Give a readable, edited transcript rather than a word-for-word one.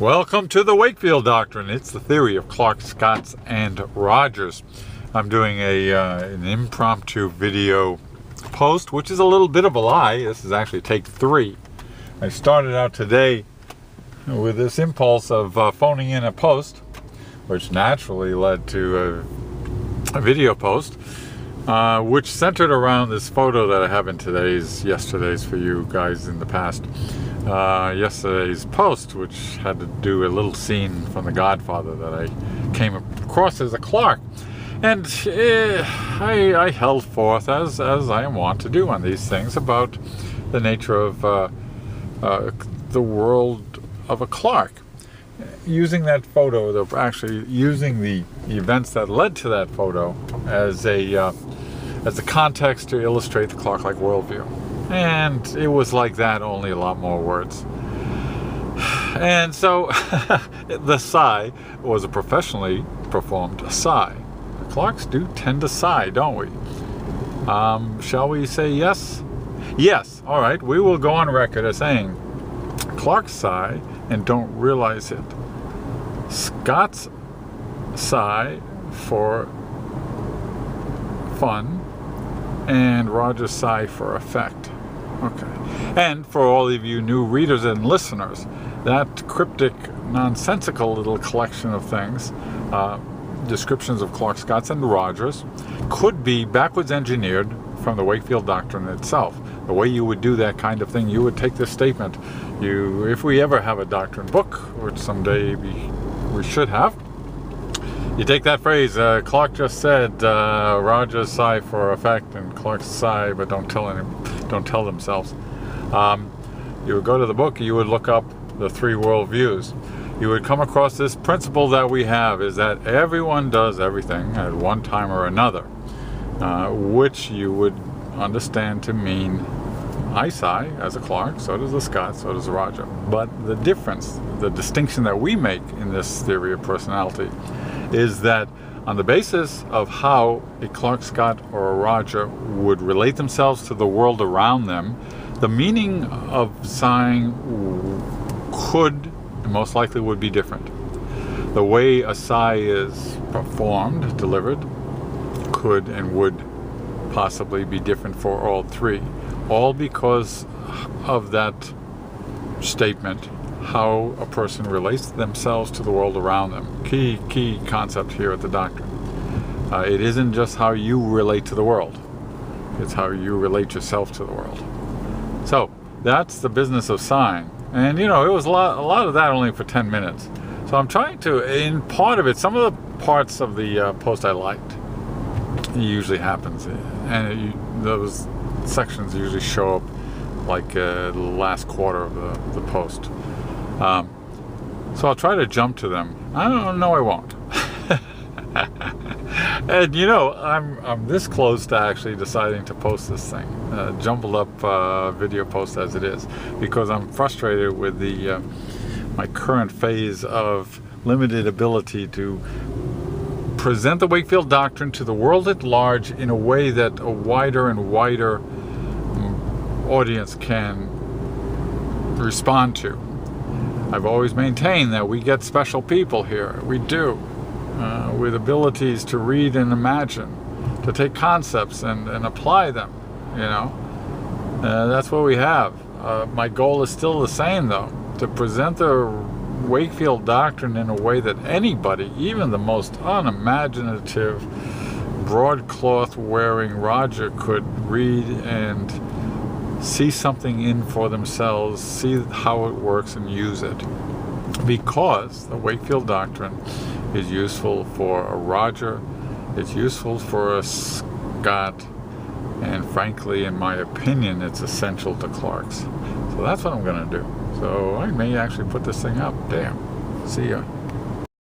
Welcome to the Wakefield Doctrine. It's the theory of Clark, Scott, and Rogers. I'm doing an impromptu video post, which is a little bit of a lie. This is actually take 3. I started out today with this impulse of phoning in a post, which naturally led to a video post, which centered around this photo that I have in yesterday's for you guys in the past. Yesterday's post, which had to do a little scene from The Godfather that I came across as a Clark. And I held forth, as I am wont to do on these things, about the nature of the world of a Clark. Using that photo, actually using the events that led to that photo as a context to illustrate the Clark-like worldview. And it was like that, only a lot more words. And so the sigh was a professionally performed sigh. Clarks do tend to sigh, don't we? Shall we say yes? Yes. All right. We will go on record as saying Clarks sigh and don't realize it. Scott's sigh for fun and Rogers sigh for effect. Okay. And for all of you new readers and listeners, that cryptic, nonsensical little collection of things, descriptions of Clark, Scott, and Rogers, could be backwards engineered from the Wakefield Doctrine itself. The way you would do that kind of thing, you would take this statement. If we ever have a doctrine book, which someday we should have, you take that phrase, Clark just said, Rogers sigh for effect, and Clark sigh, but don't tell themselves. You would go to the book, you would look up the 3 worldviews. You would come across this principle that we have, is that everyone does everything at one time or another, which you would understand to mean I sigh as a Clark, so does the Scott, so does the Roger. But the difference, the distinction that we make in this theory of personality is that on the basis of how a Clark, Scott, or a Roger would relate themselves to the world around them, the meaning of sighing could, most likely would be different. The way a sigh is performed, delivered, could and would possibly be different for all 3. All because of that statement, how a person relates themselves to the world around them. Key concept here at the Doctrine. It isn't just how you relate to the world. It's how you relate yourself to the world. So that's the business of sighing. And it was a lot of that only for 10 minutes. So I'm trying to, in part of it, some of the parts of the post I liked. It usually happens. And those sections usually show up like the last quarter of the post. So I'll try to jump to them. I don't know, I won't. And I'm this close to actually deciding to post this thing, jumbled up video post as it is, because I'm frustrated with my current phase of limited ability to present the Wakefield Doctrine to the world at large in a way that a wider and wider audience can respond to. I've always maintained that we get special people here. We do. With abilities to read and imagine, to take concepts and apply them, that's what we have. My goal is still the same, though, to present the Wakefield Doctrine in a way that anybody, even the most unimaginative, broadcloth wearing Roger, could read and see something in for themselves, see how it works and use it. Because the Wakefield Doctrine is useful for a Roger, it's useful for a Scott, and frankly, in my opinion, it's essential to Clark's. So that's what I'm going to do. So I may actually put this thing up. Damn. See ya.